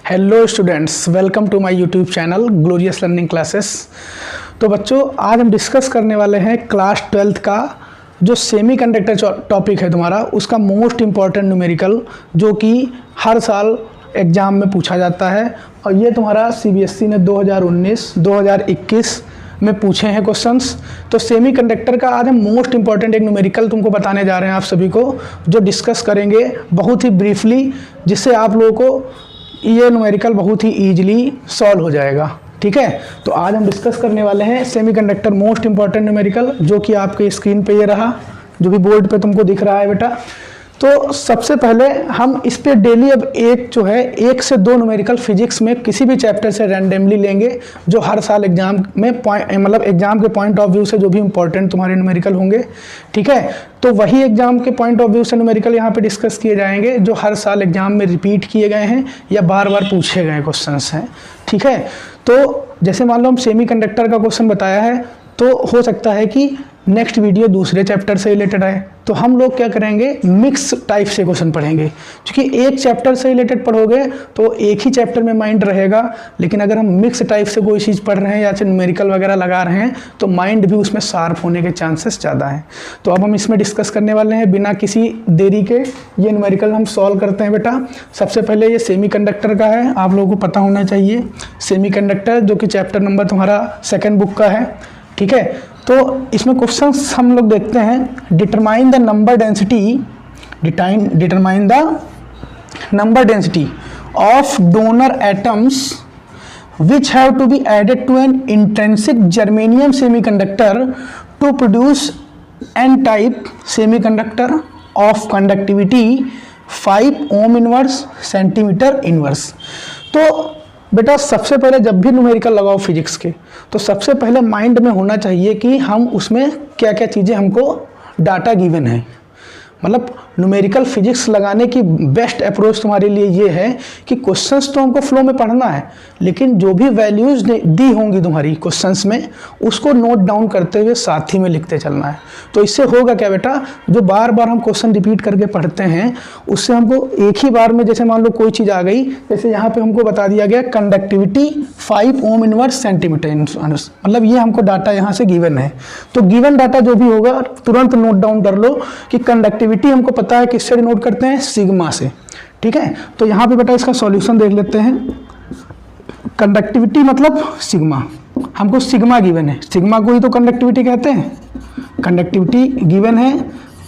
Hello students, welcome to my YouTube channel glorious learning classes. तो बच्चों, आज हम डिस्कस करने वाले हैं क्लास 12th का जो सेमीकंडक्टर टॉपिक है तुम्हारा, उसका मोस्ट इम्पॉर्टेंट न्यूमेरिकल जो कि हर साल एग्ज़ाम में पूछा जाता है। और ये तुम्हारा सीबीएसई ने 2019-2021 में पूछे हैं क्वेश्चंस। तो सेमीकंडक्टर का आज हम मोस्ट इंपॉर्टेंट एक न्यूमेरिकल तुमको बताने जा रहे हैं आप सभी को, जो डिस्कस करेंगे बहुत ही ब्रीफली, जिससे आप लोगों को ये न्यूमेरिकल बहुत ही ईजिली सॉल्व हो जाएगा। ठीक है, तो आज हम डिस्कस करने वाले हैं सेमीकंडक्टर मोस्ट इंपॉर्टेंट न्यूमेरिकल, जो कि आपके स्क्रीन पे ये रहा, जो भी बोर्ड पे तुमको दिख रहा है बेटा। तो सबसे पहले हम इस पे डेली अब एक से दो न्यूमेरिकल फिजिक्स में किसी भी चैप्टर से रैंडमली लेंगे, जो हर साल एग्जाम में एग्जाम के पॉइंट ऑफ व्यू से जो भी इंपॉर्टेंट तुम्हारे न्यूमेरिकल होंगे। ठीक है, तो वही एग्जाम के पॉइंट ऑफ व्यू से न्यूमेरिकल यहाँ पे डिस्कस किए जाएंगे, जो हर साल एग्जाम में रिपीट किए गए हैं या बार बार पूछे गए क्वेश्चंस हैं। ठीक है, तो जैसे मान लो हम सेमीकंडक्टर का क्वेश्चन बताया है, तो हो सकता है कि नेक्स्ट वीडियो दूसरे चैप्टर से रिलेटेड आए, तो हम लोग क्या करेंगे, मिक्स टाइप से क्वेश्चन पढ़ेंगे। क्योंकि एक चैप्टर से रिलेटेड पढ़ोगे तो एक ही चैप्टर में माइंड रहेगा, लेकिन अगर हम मिक्स टाइप से कोई चीज़ पढ़ रहे हैं या न्यूमेरिकल वगैरह लगा रहे हैं तो माइंड भी उसमें शार्प होने के चांसेस ज़्यादा हैं। तो अब हम इसमें डिस्कस करने वाले हैं बिना किसी देरी के। ये न्यूमेरिकल हम सॉल्व करते हैं बेटा। सबसे पहले ये सेमीकंडक्टर का है, आप लोगों को पता होना चाहिए सेमीकंडक्टर, जो कि चैप्टर नंबर तुम्हारा 2nd बुक का है। ठीक है, तो इसमें क्वेश्चंस हम लोग देखते हैं। Determine the number density of donor atoms which have to be added to an intrinsic germanium semiconductor to produce n-type semiconductor of conductivity 5 ohm inverse centimeter inverse। तो बेटा सबसे पहले जब भी न्यूमेरिकल लगाओ फिजिक्स के, तो सबसे पहले माइंड में होना चाहिए कि हम उसमें क्या क्या चीज़ें हमको डाटा गिवन है। मतलब न्यूमेरिकल फिजिक्स लगाने की बेस्ट अप्रोच तुम्हारे लिए ये है कि क्वेश्चंस तो हमको फ्लो में पढ़ना है, लेकिन जो भी वैल्यूज दी होंगी तुम्हारी क्वेश्चंस में, उसको नोट डाउन करते हुए साथ ही में लिखते चलना है। तो इससे होगा क्या बेटा, जो बार बार हम क्वेश्चन रिपीट करके पढ़ते हैं, उससे हमको एक ही बार में, जैसे मान लो कोई चीज़ आ गई, जैसे यहाँ पे हमको बता दिया गया conductivity 5 ohm inverse centimetre inverse, मतलब ये हमको डाटा यहाँ से गिवन है। तो गिवन डाटा जो भी होगा तुरंत नोट डाउन कर लो कि कंडक्टिविटी हमको पता है किससे डिनोट करते हैं, सिग्मा से। ठीक है, तो यहाँ पे बेटा इसका सॉल्यूशन देख लेते हैं। कंडक्टिविटी मतलब सिग्मा, हमको सिग्मा गिवन है, सिग्मा को ही तो कंडक्टिविटी कहते हैं। कंडक्टिविटी गिवन है,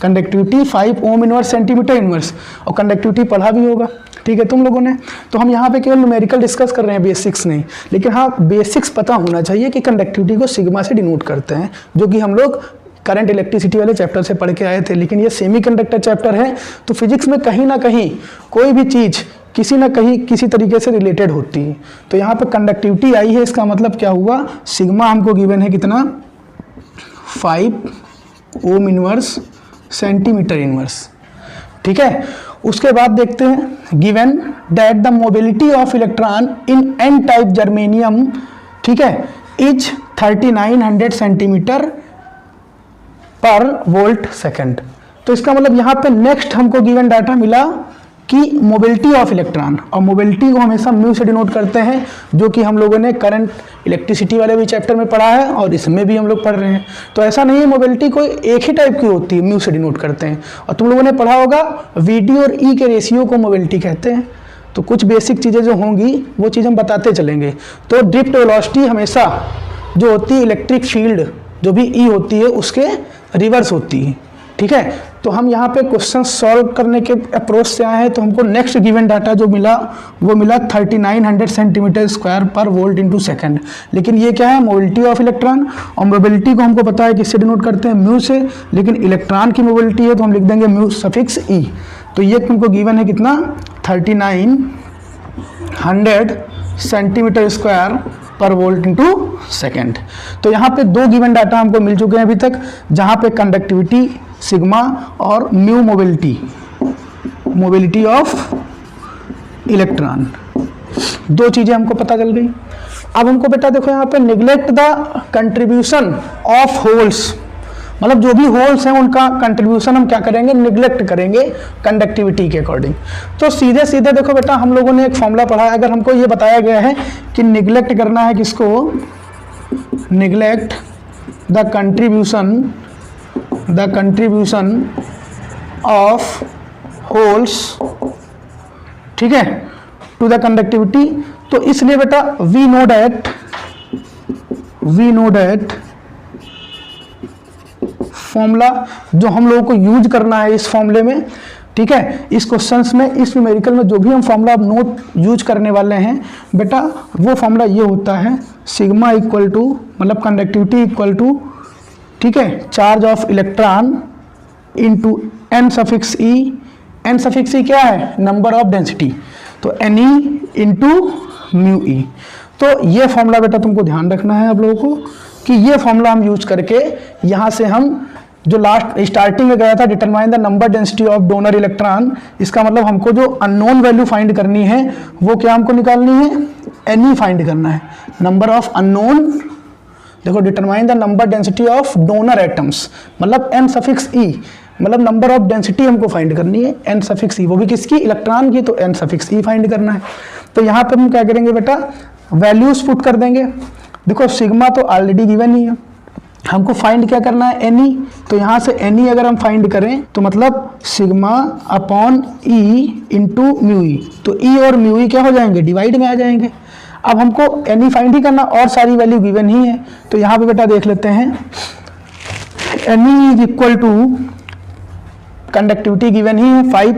conductivity 5 ohm inverse centimetre inverse, और कंडक्टिविटी पढ़ा भी होगा। ठीक है तुम लोगों ने। तो हम यहाँ पे केवल न्यूमेरिकल डिस्कस कर रहे हैं, बेसिक्स नहीं, लेकिन हाँ बेसिक्स पता होना चाहिए कि कंडक्टिविटी को सिग्मा से डिनोट करते हैं, जो कि हम लोग करंट इलेक्ट्रिसिटी वाले चैप्टर से पढ़ के आए थे। लेकिन ये सेमीकंडक्टर चैप्टर है, तो फिजिक्स में कहीं ना कहीं कोई भी चीज़ किसी ना कहीं किसी तरीके से रिलेटेड होती है। तो यहाँ पे कंडक्टिविटी आई है, इसका मतलब क्या हुआ, सिग्मा हमको गिवन है कितना, 5 ओम इनवर्स सेंटीमीटर इनवर्स। ठीक है, उसके बाद देखते हैं, given that the mobility of electron in an type germanium, ठीक है, इज 3900 सेंटीमीटर पर वोल्ट सेकंड। तो इसका मतलब यहाँ पे नेक्स्ट हमको गिवन डाटा मिला कि मोबिलिटी ऑफ इलेक्ट्रॉन, और मोबिलिटी को हमेशा म्यू से डिनोट करते हैं, जो कि हम लोगों ने करंट इलेक्ट्रिसिटी वाले भी चैप्टर में पढ़ा है और इसमें भी हम लोग पढ़ रहे हैं। तो ऐसा नहीं है मोबिलिटी कोई एक ही टाइप की होती है, म्यू से डिनोट करते हैं। और तुम लोगों ने पढ़ा होगा वीडी और ई के रेशियो को मोबिलिटी कहते हैं। तो कुछ बेसिक चीज़ें जो होंगी वो चीज़ हम बताते चलेंगे। तो ड्रिफ्ट वेलोसिटी हमेशा जो होती है, इलेक्ट्रिक फील्ड जो भी ई होती है उसके रिवर्स होती है। ठीक है, तो हम यहाँ पे क्वेश्चन सॉल्व करने के अप्रोच से आए हैं। तो हमको नेक्स्ट गिवन डाटा जो मिला वो मिला 3900 सेंटीमीटर स्क्वायर पर वोल्ट इंटू सेकेंड। लेकिन ये क्या है, मोबिलिटी ऑफ इलेक्ट्रॉन, और मोबिलिटी को हमको पता है किससे डिनोट करते हैं, म्यू से। लेकिन इलेक्ट्रॉन की मोबिलिटी है तो हम लिख देंगे म्यू सफिक्स ई। तो ये हमको गिवन है कितना, 3900 सेंटीमीटर स्क्वायर पर वोल्ट इंटू सेकेंड। तो यहाँ पे दो गिवन डाटा हमको मिल चुके हैं अभी तक, जहाँ पे कंडक्टिविटी सिग्मा और म्यू मोबिलिटी ऑफ इलेक्ट्रॉन, दो चीज़ें हमको पता चल गई। अब हमको बेटा देखो यहाँ पे neglect the contribution of holes मतलब जो भी होल्स हैं उनका कंट्रीब्यूशन हम क्या करेंगे, निग्लेक्ट करेंगे कंडक्टिविटी के अकॉर्डिंग। तो सीधे सीधे देखो बेटा, हम लोगों ने एक फॉर्मूला पढ़ा है, अगर हमको ये बताया गया है कि निग्लेक्ट करना है किसको, neglect the contribution of holes, ठीक है, टू द कंडक्टिविटी। तो इसलिए बेटा वी नो दैट फॉर्मूला जो हम लोगों को यूज करना है इस फॉर्मूले में, ठीक है, इस क्वेश्चंस में, इस न्यूमेरिकल में जो भी हम फॉर्मूला नोट यूज करने वाले हैं बेटा, वो फॉर्मूला ये होता है सिग्मा इक्वल टू, मतलब कंडक्टिविटी इक्वल टू, ठीक है, charge of electron into n suffix e. N suffix e क्या है, नंबर ऑफ डेंसिटी, तो n e into mu e. तो ये फॉर्मूला बेटा तुमको ध्यान रखना है आप लोगों को कि ये फॉर्मूला हम यूज करके यहाँ से हम जो लास्ट स्टार्टिंग में गया था, determine the number density of donor electron, इसका मतलब हमको जो अननोन वैल्यू फाइंड करनी है वो क्या हमको निकालनी है, एन ई फाइंड करना है, नंबर ऑफ अननोन। देखो determine the number density of donor atoms, मतलब एन सफिक्स ई, मतलब नंबर ऑफ डेंसिटी हमको फाइंड करनी है, एन सफिक्स ई, वो भी किसकी, इलेक्ट्रॉन की, तो एन सफिक्स ई फाइंड करना है। तो यहाँ पे हम क्या करेंगे बेटा, वैल्यूज पुट कर देंगे। देखो सिग्मा तो ऑलरेडी गिवन ही है, हमको फाइंड क्या करना है, एन ई। तो यहाँ से एन ई अगर हम फाइंड करें तो मतलब sigma upon e into mu e, तो ई और म्यू ई क्या हो जाएंगे, डिवाइड में आ जाएंगे। अब हमको एन ई फाइंड ही करना, और सारी वैल्यू गिवन ही है। तो यहाँ पे बेटा देख लेते हैं, N e is equal to, conductivity given ही है 5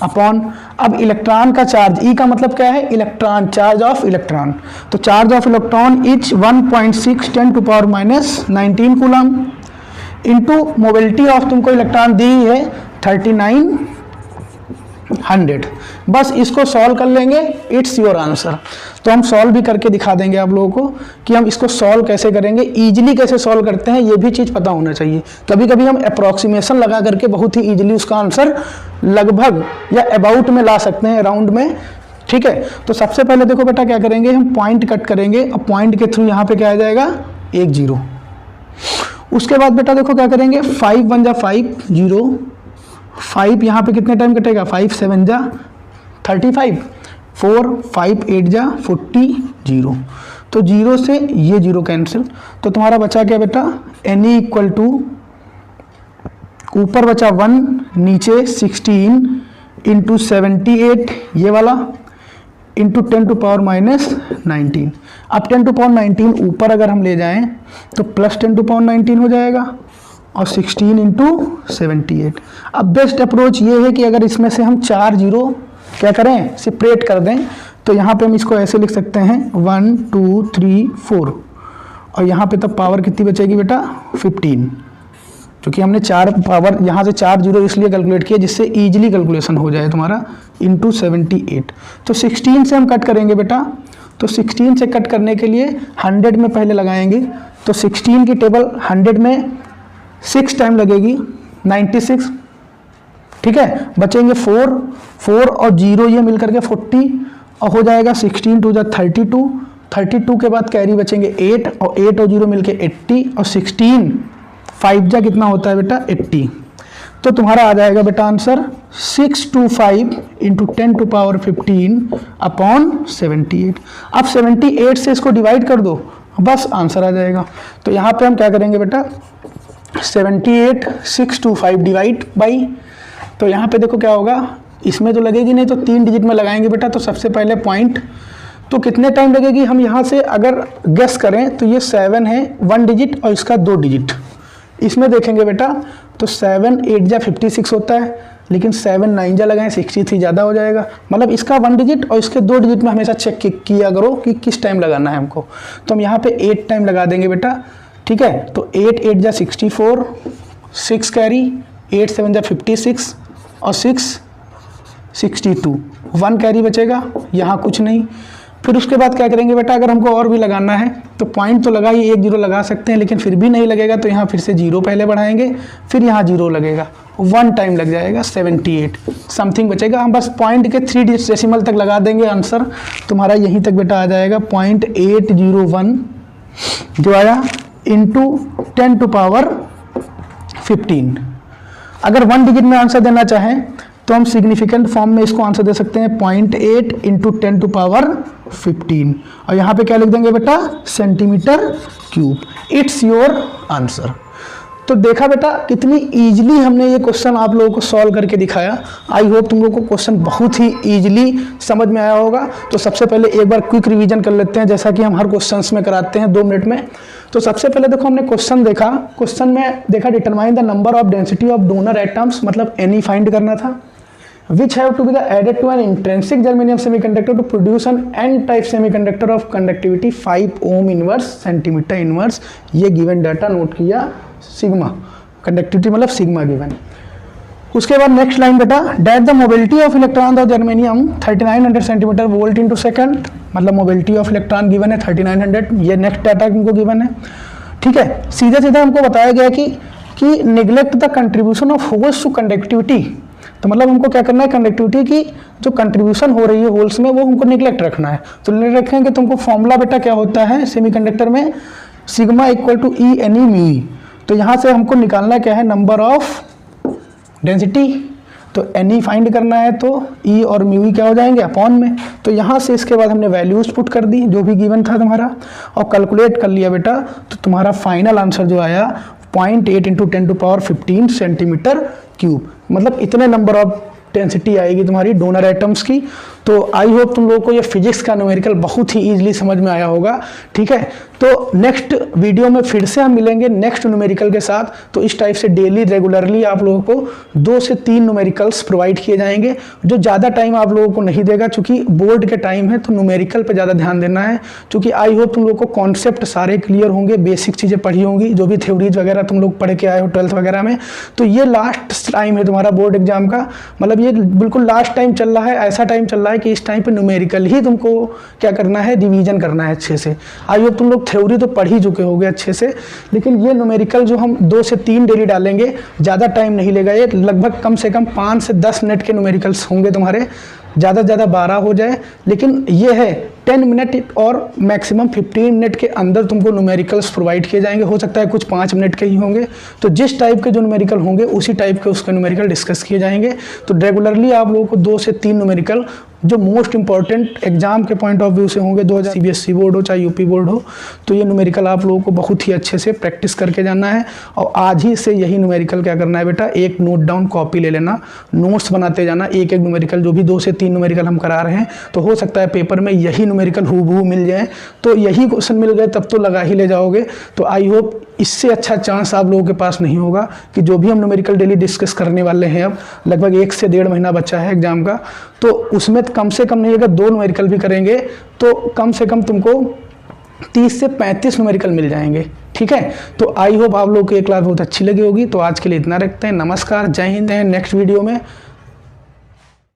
अपॉन, अब इलेक्ट्रॉन का चार्ज, ई का मतलब क्या है, इलेक्ट्रॉन, चार्ज ऑफ इलेक्ट्रॉन, तो charge of electron is 1.6 10 to power minus 19 coulomb into mobility of तुमको इलेक्ट्रॉन दी है 3900। बस इसको सॉल्व कर लेंगे, इट्स योर आंसर। तो हम सॉल्व भी करके दिखा देंगे आप लोगों को कि हम इसको सॉल्व कैसे करेंगे, इजीली कैसे सॉल्व करते हैं, ये भी चीज़ पता होना चाहिए। कभी कभी हम अप्रॉक्सीमेशन लगा करके बहुत ही इजीली उसका आंसर लगभग या अबाउट में ला सकते हैं, अराउंड में, ठीक है। तो सबसे पहले देखो बेटा क्या करेंगे, हम पॉइंट कट करेंगे, और पॉइंट के थ्रू यहाँ पे क्या आ जाएगा, 1 0। उसके बाद बेटा देखो क्या करेंगे, 5 1 जा 5 0, 5 यहाँ पे कितने टाइम कटेगा, 5 7 जा 35, 4 5 8 जा 40 0, तो 0 से ये 0 कैंसिल। तो तुम्हारा बचा क्या बेटा, एन ई इक्वल टू, ऊपर बचा 1, नीचे 16 इंटू 78 ये वाला, इंटू 10 टू पावर माइनस 19। अब 10 टू पावर 19 ऊपर अगर हम ले जाएं तो प्लस 10 टू पावर 19 हो जाएगा, और 16 इंटू 78। अब बेस्ट अप्रोच ये है कि अगर इसमें से हम 4 0 क्या करें, सेपरेट कर दें, तो यहाँ पे हम इसको ऐसे लिख सकते हैं 1 2 3 4, और यहाँ पे तब पावर कितनी बचेगी बेटा, 15, क्योंकि हमने 4 पावर यहाँ से 4 0 इसलिए कैलकुलेट किया जिससे इजीली कैलकुलेशन हो जाए तुम्हारा, इंटू 78। तो 16 से हम कट करेंगे बेटा, तो 16 से कट करने के लिए 100 में पहले लगाएंगे, तो 16 की टेबल 100 में 6 टाइम लगेगी, 96, ठीक है। बचेंगे 4 4 और 0 ये मिलकर के 40, और हो जाएगा 16 2 जा 32, 32 के बाद कैरी बचेंगे 8, और 8 और 0 मिलके 80, और 16 5 जा कितना होता है बेटा, 80। तो तुम्हारा आ जाएगा बेटा answer 625 into 10 to power 15 upon 78। अब 78 से इसको डिवाइड कर दो, बस आंसर आ जाएगा। तो यहाँ पे हम क्या करेंगे बेटा, 78 625 डिवाइड बाई, तो यहाँ पे देखो क्या होगा, इसमें तो लगेगी नहीं, तो 3 डिजिट में लगाएंगे बेटा। तो सबसे पहले पॉइंट, तो कितने टाइम लगेगी, हम यहाँ से अगर गेस करें तो ये 7 है 1 डिजिट, और इसका 2 डिजिट। इसमें देखेंगे बेटा तो 7 8 जा 56 होता है, लेकिन 7 9 जा लगाएं 63 ज़्यादा हो जाएगा। मतलब इसका 1 डिजिट और इसके 2 डिजिट में हमेशा चेक किया करो कि किस टाइम लगाना है हमको। तो हम यहाँ पे 8 टाइम लगा देंगे बेटा, ठीक है। तो 8 8 जा 64, 6 कैरी, 8 7 जा 56, और 6 62, 1 कैरी बचेगा, यहाँ कुछ नहीं। फिर उसके बाद क्या करेंगे बेटा, अगर हमको और भी लगाना है तो पॉइंट तो लगा ही 1 0 लगा सकते हैं, लेकिन फिर भी नहीं लगेगा, तो यहाँ फिर से 0 पहले बढ़ाएंगे, फिर यहाँ 0 लगेगा, 1 टाइम लग जाएगा, 78 समथिंग बचेगा। हम बस पॉइंट के 3 डेसिमल तक लगा देंगे, आंसर तुम्हारा यहीं तक बेटा आ जाएगा 0.801 जो आया इंटू 10 टू पावर 15। अगर 1 डिजिट में आंसर देना चाहें तो हम सिग्निफिकेंट फॉर्म में इसको आंसर दे सकते हैं 0.8 इंटू 10 टू पावर 15, और यहाँ पे क्या लिख देंगे बेटा, centimetre cube. It's your answer. तो देखा बेटा कितनी इजीली हमने ये क्वेश्चन आप लोगों को सॉल्व करके दिखाया। आई होप तुम लोगों को क्वेश्चन बहुत ही इजीली समझ में आया होगा। तो सबसे पहले एक बार क्विक रिवीजन कर लेते हैं, जैसा कि हम हर क्वेश्चंस में कराते हैं 2 मिनट में। तो सबसे पहले देखो हमने क्वेश्चन देखा, क्वेश्चन में देखा determine the number of density of donor atoms, मतलब Ni फाइंड करना था, which have to be added to an intrinsic germanium semiconductor to produce an n-type semiconductor of conductivity 5 ohm inverse centimeter inverse। ये given data note किया, sigma conductivity मतलब sigma given. उसके बाद next line बेटा, that the mobility of electron of germanium 3900 centimetre volt into second, मतलब mobility of electron given है 3900, ये next data हमको गिवन है। ठीक है, सीधे सीधे हमको बताया गया कि neglect the contribution of holes to conductivity. तो मतलब हमको क्या करना है, कंडक्टिविटी की जो कंट्रीब्यूशन हो रही है होल्स में वो हमको निगलेक्ट रखना है। तो निगलेक्ट रखेंगे तो हमको फॉर्मूला बेटा क्या होता है सेमीकंडक्टर में, sigma equal to e n e mu. तो यहाँ से हमको निकालना क्या है, नंबर ऑफ डेंसिटी। तो एन ई फाइंड करना है तो ई और म्यू क्या हो जाएंगे, अपॉन में। तो यहाँ से इसके बाद हमने वैल्यूज पुट कर दी जो भी गिवन था तुम्हारा, और कैलकुलेट कर लिया बेटा। तो तुम्हारा फाइनल आंसर जो आया 0.8 into 10 to power 15 centimetre cube, मतलब इतने नंबर ऑफ डेंसिटी आएगी तुम्हारी डोनर एटम्स की। तो आई होप तुम लोगों को ये फिजिक्स का न्यूमेरिकल बहुत ही इजीली समझ में आया होगा। ठीक है, तो नेक्स्ट वीडियो में फिर से हम मिलेंगे नेक्स्ट न्यूमेरिकल के साथ। तो इस टाइप से डेली रेगुलरली आप लोगों को 2 से 3 न्यूमेरिकल्स प्रोवाइड किए जाएंगे, जो ज़्यादा टाइम आप लोगों को नहीं देगा, क्योंकि बोर्ड के टाइम है तो न्यूमेरिकल पे ज़्यादा ध्यान देना है। क्योंकि आई होप तुम लोग को कॉन्सेप्ट सारे क्लियर होंगे, बेसिक चीज़ें पढ़ी होंगी, जो भी थ्योरीज वगैरह तुम लोग पढ़ के आए हो 12th वगैरह में। तो ये लास्ट टाइम है तुम्हारा बोर्ड एग्जाम का, मतलब ये बिल्कुल लास्ट टाइम चल रहा है। ऐसा टाइम चल रहा है कि इस टाइम पे न्यूमेरिकल ही तुमको क्या करना है, रिवीजन करना है अच्छे से। आई होप तुम लोग थ्योरी तो पढ़ ही चुके होगे अच्छे से, लेकिन ये न्यूमेरिकल जो हम 2 से 3 डेली डालेंगे, ज़्यादा टाइम नहीं लेगा। ये लगभग कम से कम 5 से 10 मिनट के न्यूमेरिकल्स होंगे तुम्हारे, ज़्यादा से ज़्यादा 12 हो जाए, लेकिन ये है 10 मिनट और मैक्सिमम 15 मिनट के अंदर तुमको न्यूमेरिकल्स प्रोवाइड किए जाएंगे। हो सकता है कुछ 5 मिनट के ही होंगे। तो जिस टाइप के जो न्यूमेरिकल होंगे उसी टाइप के उसके न्यूमेरिकल डिस्कस किए जाएंगे। तो रेगुलरली आप लोगों को 2 से 3 न्यूमेरिकल जो मोस्ट इंपॉर्टेंट एग्जाम के पॉइंट ऑफ व्यू से होंगे, 2000 CBSE बोर्ड हो चाहे यूपी बोर्ड हो, तो ये न्यूमेरिकल आप लोगों को बहुत ही अच्छे से प्रैक्टिस करके जाना है। और आज ही से यही न्यूमेरिकल क्या करना है बेटा, एक नोट डाउन कॉपी ले लेना, नोट्स बनाते जाना, एक एक न्यूमेरिकल जो भी 2 से 3 न्यूमेरिकल हम करा रहे हैं। तो हो सकता है पेपर में यही न्यूमेरिकल हूबहू मिल जाए, तो यही क्वेश्चन मिल गए तब तो लगा ही ले जाओगे। तो आई होप इससे अच्छा चांस आप लोगों के पास नहीं होगा कि जो भी हम न्यूमेरिकल डेली डिस्कस करने वाले हैं, अब लगभग 1 से 1.5 महीना बचा है एग्जाम का, तो उसमें कम से कम नहीं, अगर 2 न्यूमेरिकल भी करेंगे तो कम से कम तुमको 30 से 35 न्यूमेरिकल मिल जाएंगे। ठीक है, तो आई होप आप लोगों को ये क्लास बहुत अच्छी लगी होगी। तो आज के लिए इतना रखते हैं, नमस्कार, जय हिंद। नेक्स्ट वीडियो में